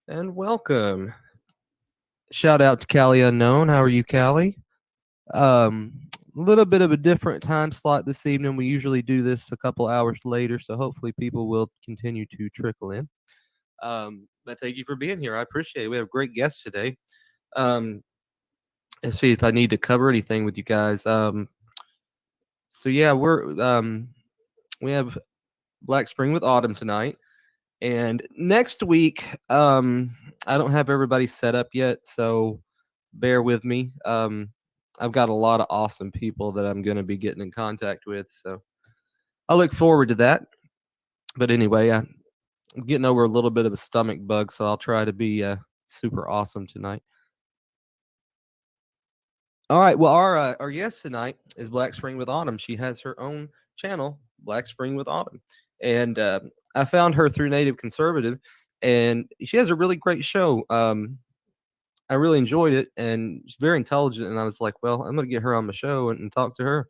And welcome. Shout out to Callie Unknown. How are you, Callie? A little bit of a different time slot this evening. We usually do this a couple hours later, so hopefully people will continue to trickle in. But thank you for being here. I appreciate it. We have great guests today. Um, let's see if I need to cover anything with you guys. So yeah, we have Black Spring with Autumn tonight. And next week, I don't have everybody set up yet, so bear with me. I've got a lot of awesome people that I'm going to be getting in contact with, so I look forward to that. But anyway, I'm getting over a little bit of a stomach bug, so I'll try to be super awesome tonight. All right. Well, our guest tonight is Black Spring with Autumn. She has her own channel, Black Spring with Autumn, and I found her through Native Conservative, and she has a really great show. I really enjoyed it, and she's very intelligent. And I was like, well, I'm gonna get her on the show and talk to her.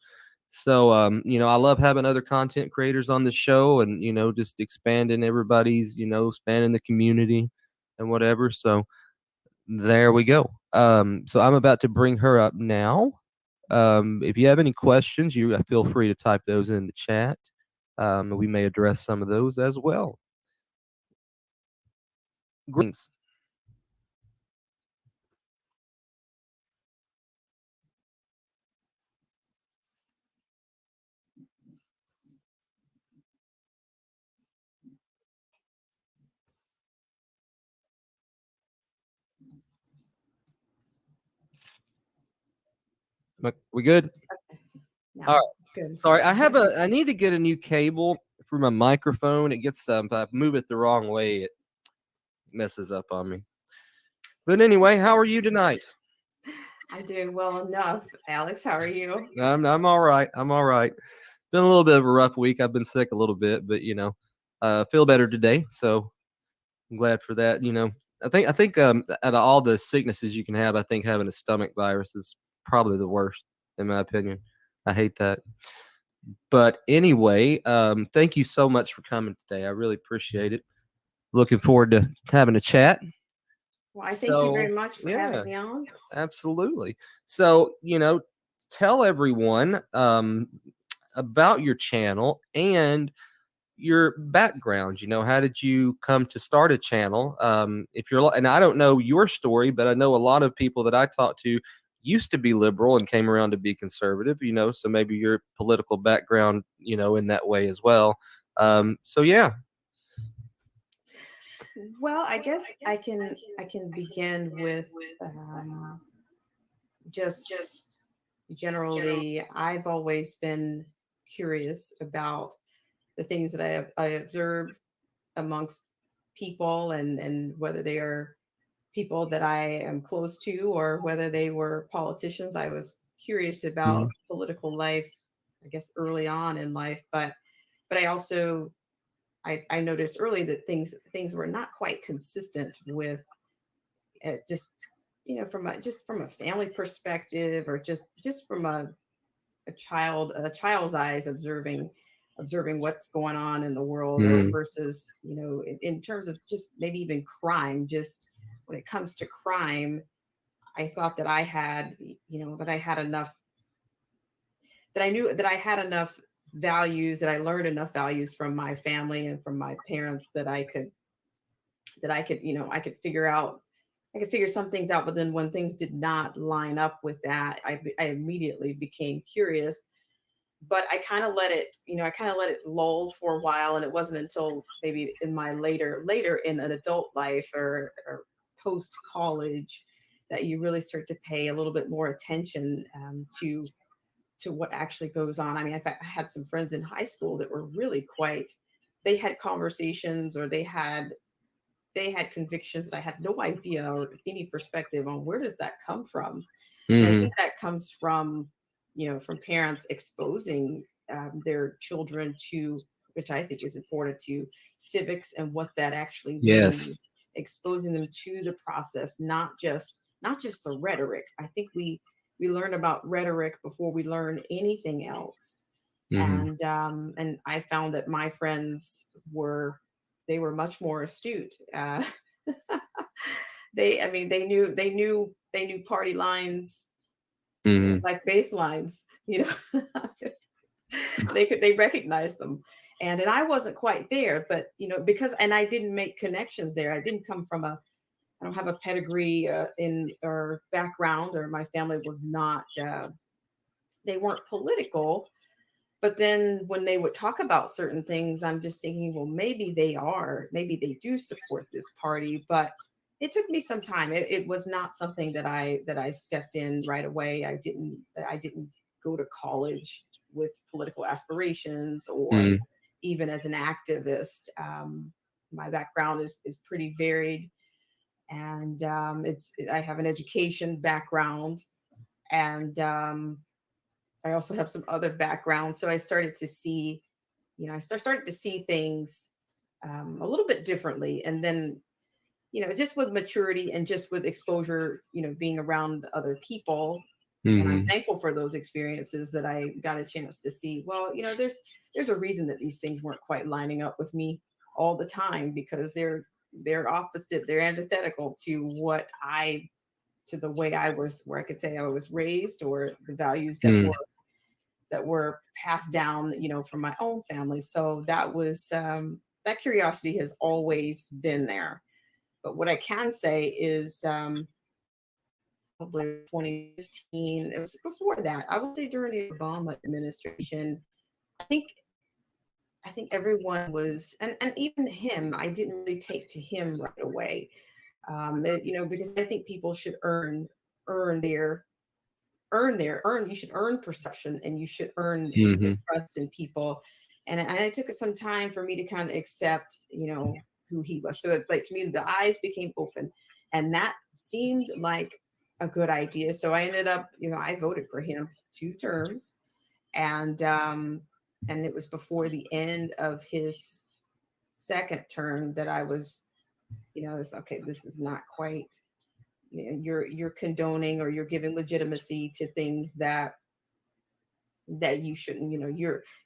So, I love having other content creators on the show, and just expanding everybody's, spanning the community and whatever. So there we go. So I'm about to bring her up now. If you have any questions, you feel free to type those in the chat. We may address some of those as well. Greetings. We good? No, All right. it's good. Sorry, I need to get a new cable for my microphone. It gets if I move it the wrong way, it messes up on me. But anyway, how are you tonight? I'm doing well enough. Alex, how are you? I'm all right. I'm all right. Been a little bit of a rough week. I've been sick a little bit, but feel better today. So I'm glad for that. I think out of all the sicknesses you can have, I think having a stomach virus is probably the worst, in my opinion. I hate that. But anyway, thank you so much for coming today. I really appreciate it. Looking forward to having a chat. Well, I thank you So, very much for yeah, having me on. absolutely. So, tell everyone about your channel and your background. How did you come to start a channel? If you're, and I don't know your story, but I know a lot of people that I talk to used to be liberal and came around to be conservative. So maybe your political background, in that way as well. So yeah. Well, I guess I can begin with um, just generally. I've always been curious about the things that I observe amongst people, and whether they are people that I am close to or whether they were politicians. I was curious Mhm. about political life, I guess, early on in life, but I also I noticed early that things were not quite consistent with just just from a family perspective, or just from a child's eyes observing what's going on in the world, or Mhm. versus in terms of just maybe even crime. Just when it comes to crime, I thought that I had, that I had enough, that I knew that I had enough values, that I learned enough values from my family and from my parents, that I could, I could figure out, I could figure some things out. But then when things did not line up with that, I immediately became curious. But I kind of let it lull for a while. And it wasn't until maybe in my later in an adult life, or post college, that you really start to pay a little bit more attention to what actually goes on. I mean, I had some friends in high school that were really quite, they had conversations, or they had convictions that I had no idea or any perspective on where does that come from. And I Mhm. think that comes from, from parents exposing their children to, which I think is important, to civics and what that actually Yes. means, exposing them to the process, not just the rhetoric. I think we learn about rhetoric before we learn anything else. Mhm. And I found that my friends were, they were much more astute. I mean, they knew party lines, Mhm. like bass lines, you know. They recognized them. And I wasn't quite there, but because and I didn't make connections there. I didn't come from a I don't have a pedigree in or background, or my family was not they weren't political. But then when they would talk about certain things, I'm just thinking, well, maybe they are, maybe they do support this party. But it took me some time. It was not something that I stepped in right away. I didn't go to college with political aspirations, or Mhm. even as an activist. My background is pretty varied, and it's I have an education background, and I also have some other background. So I started to see, started to see things a little bit differently. And then, just with maturity and just with exposure, being around other people. And I'm Mhm. thankful for those experiences that I got a chance to see. Well, there's a reason that these things weren't quite lining up with me all the time, because they're opposite, they're antithetical to to the way I was, where I could say I was raised, or the values Mhm. that were passed down, from my own family. So that curiosity has always been there. But what I can say is, probably 2015, it was before that. I would say during the Obama administration, I think I think everyone was, and even him, I didn't really take to him right away. Because I think people should earn their earn you should earn perception, and you should earn the Mhm. trust in people. And it took some time for me to kind of accept, who he was. So it's like, to me, the eyes became open, and that seemed like a good idea. So I ended up, I voted for him 2 terms. And it was before the end of his second term that I was, it's okay, this is not quite, you're condoning, or you're giving legitimacy to things that you shouldn't.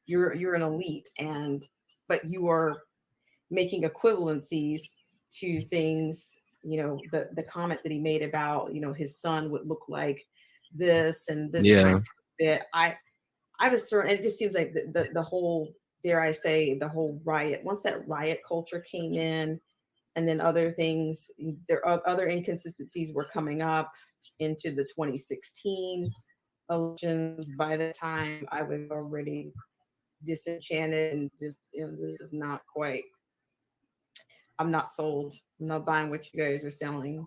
You're an elite, and but you are making equivalencies to things. The comment that he made about, his son would look like this and this kind Yeah. of bit. I was certain. It just seems like the whole, dare I say, the whole riot, once that riot culture came in, and then other things, there are other inconsistencies were coming up into the 2016 elections. By the time, I was already disenchanted, and just, this is not quite, I'm not sold. I'm not buying what you guys are selling.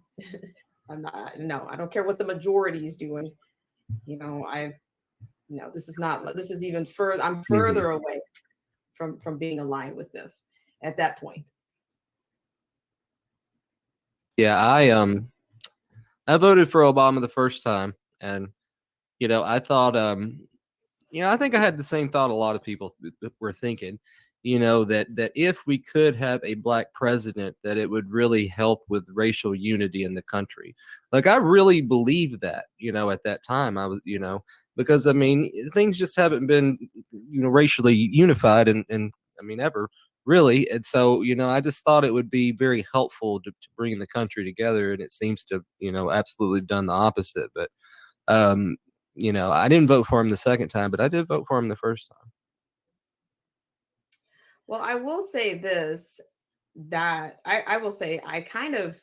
I'm not, no, I don't care what the majority is doing. I No, this is not, this is even further, I'm Mhm. further away from being aligned with this at that point. Yeah, I voted for Obama the first time, and I thought, I think I had the same thought a lot of people were thinking, that if we could have a black president, that it would really help with racial unity in the country. Like, I really believed that, at that time. I was, because I mean, things just haven't been, racially unified, and I mean, ever really. And so, I just thought it would be very helpful to bring the country together. And it seems to, absolutely done the opposite. But, um, I didn't vote for him the second time, but I did vote for him the first time. Well, I will say this, that I will say, I kind of,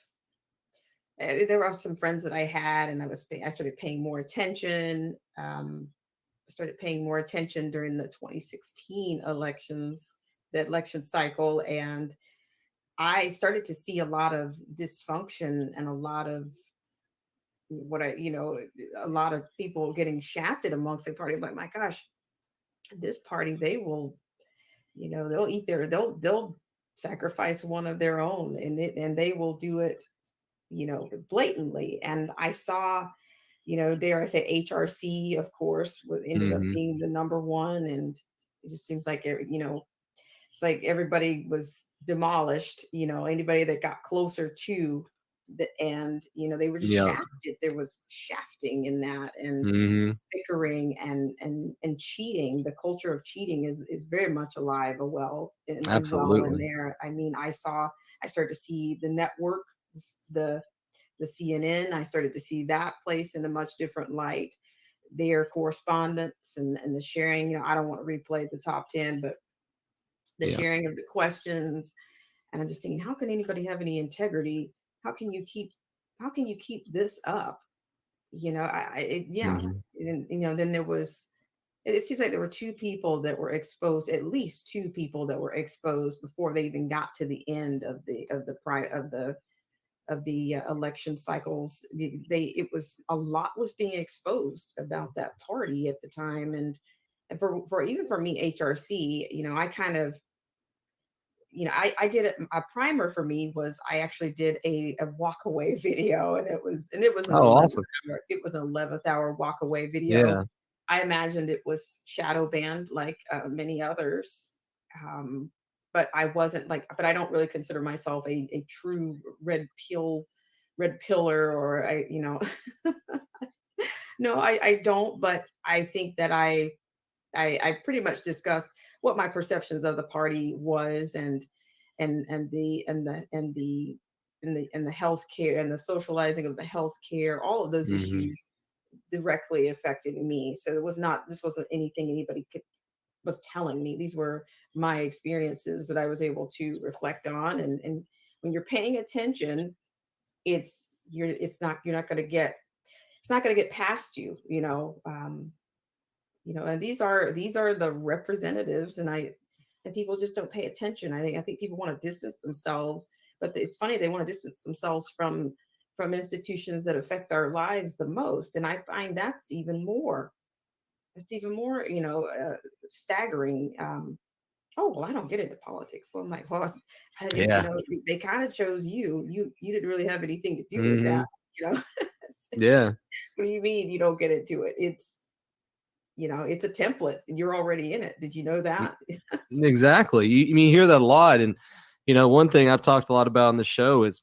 there were some friends that I had, and I started paying more attention. I started paying more attention during the 2016 elections, the election cycle, and I started to see a lot of dysfunction, and a lot of a lot of people getting shafted amongst the party. I'm like, my gosh, this party, they will, they'll sacrifice one of their own, and they will do it, blatantly. And I saw, dare I say, HRC, of course, ended up Mhm. being the number one. And it just seems like, it's like everybody was demolished, anybody that got closer to the end, they were just Yep. shafted. There was shafting in that, and Mhm. bickering, and cheating. The culture of cheating is very much alive and well in Absolutely. there. I mean, I started to see the network, the the CNN. I started to see that place in a much different light. Their correspondence and the sharing. I don't want to replay the top 10, but the Yeah. sharing of the questions. And I'm just thinking, how can anybody have any integrity? How can you keep how can you keep this up? Yeah. Hmm. And then there was it seems like there were two people that were exposed, at least two people that were exposed before they even got to the end of the election cycles. It was a lot was being exposed about that party at the time. And for even for me, HRC, I kind of, I did a primer for me was I actually did a walk away video, and it was an Oh, 11th awesome. hour, it was an 11th hour walk away video. Yeah. I imagined it was shadow banned like many others. Um, but I wasn't like, but I don't really consider myself a true red pillar, or no, I don't. But I think that I pretty much discussed what my perceptions of the party was, and the healthcare and the socializing of the healthcare, all of those Hmm. issues directly affected me. So this wasn't anything anybody was telling me. These were my experiences that I was able to reflect on. And when you're paying attention, it's not going to get past you. And these are the representatives, and people just don't pay attention. I think people want to distance themselves, but it's funny, they want to distance themselves from institutions that affect our lives the most. And I find that's even more staggering. Oh, well, I don't get into politics. Well, I'm like, well, I didn't, Yeah. they kind of chose you didn't really have anything to do with that. Hmm. you know Yeah. what do you mean you don't get into it? It's a template and you're already in it. Did you know Y- that? Exactly. I mean, you hear that a lot, and one thing I've talked a lot about on the show is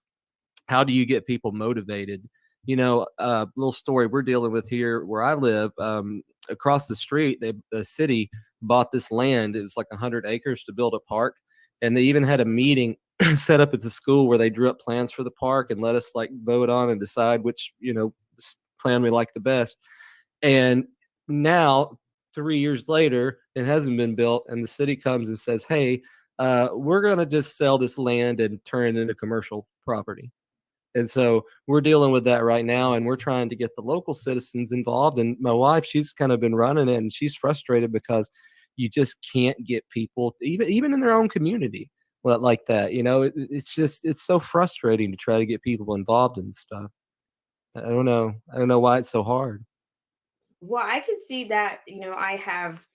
how do you get people motivated? Little story we're dealing with here where I live. Across the street, the city bought this land. It was like 100 acres to build a park, and they even had a meeting set up at the school where they drew up plans for the park and let us like vote on and decide which plan we like the best. And now, 3 years later, it hasn't been built, and the city comes and says, "Hey, we're going to just sell this land and turn it into commercial property." And so we're dealing with that right now, and we're trying to get the local citizens involved. And my wife, she's kind of been running it, and she's frustrated because you just can't get people, even in their own community, like that. It's so frustrating to try to get people involved in stuff. I don't know. I don't know why it's so hard. Well, I can see that. I have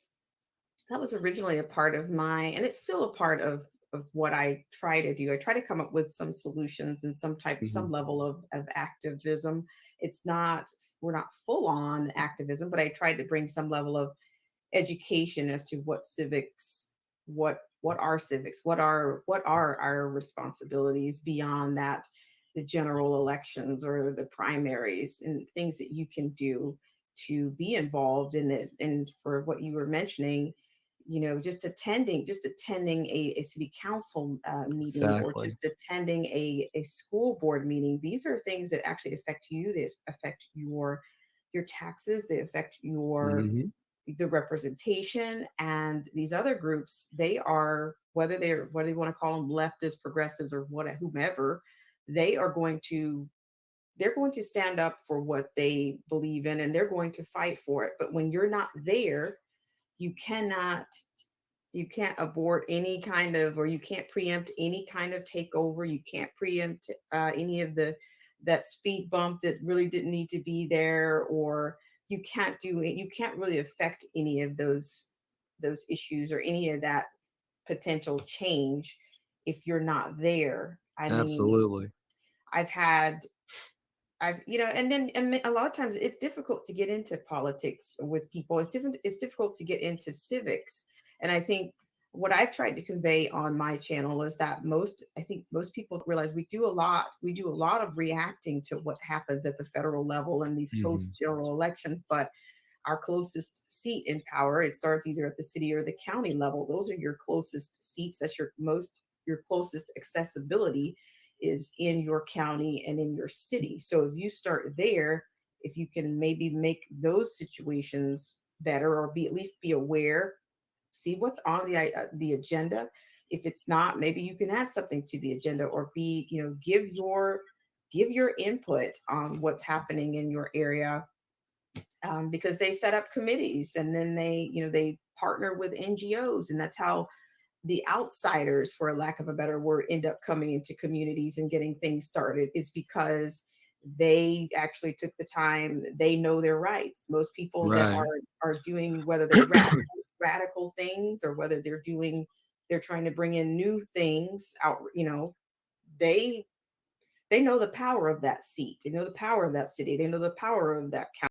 that was originally a part of and it's still a part of what I try to do. I try to come up with some solutions and Hmm. some level of activism. It's not We're not full on activism, but I tried to bring some level of education as to what are civics, what are our responsibilities beyond that, the general elections or the primaries, and things that you can do to be involved in it. And for what you were mentioning, just attending a city council meeting, or Exactly. just attending a school board meeting. These are things that actually affect you. They affect your taxes. They affect your Hmm. the representation. And these other groups, they are, whether you want to call them leftists, progressives, or whomever, they are going to stand up for what they believe in, and they're going to fight for it. But when you're not there, you cannot you can't abort any kind of, or you can't preempt any kind of takeover. You can't preempt any of that speed bump that really didn't need to be there, or you can't do it. You can't really affect any of those issues or any of that potential change if you're not there. I mean, Absolutely. I've had I've, and a lot of times it's difficult to get into politics with people. It's difficult to get into civics. And I think what I've tried to convey on my channel is that I think most people don't realize we do a lot of reacting to what happens at the federal level in these Hmm. post general elections. But our closest seat in power, it starts either at the city or the county level. Those are your closest seats. That's your closest accessibility. is in your county and in your city. So if you start there, if you can maybe make those situations better, or be at least be aware, see what's on the agenda. If it's not, maybe you can add something to the agenda, or be, give your input on what's happening in your area, because they set up committees, and then they partner with NGOs, and that's how the outsiders, for a lack of a better word, end up coming into communities and getting things started. Is because they actually took the time. They know their rights. Most people that Right. are doing, whether they're radical things, or whether they're trying to bring in new things out, they they know the power of that seat. They know the power of that city. They know the power of that county.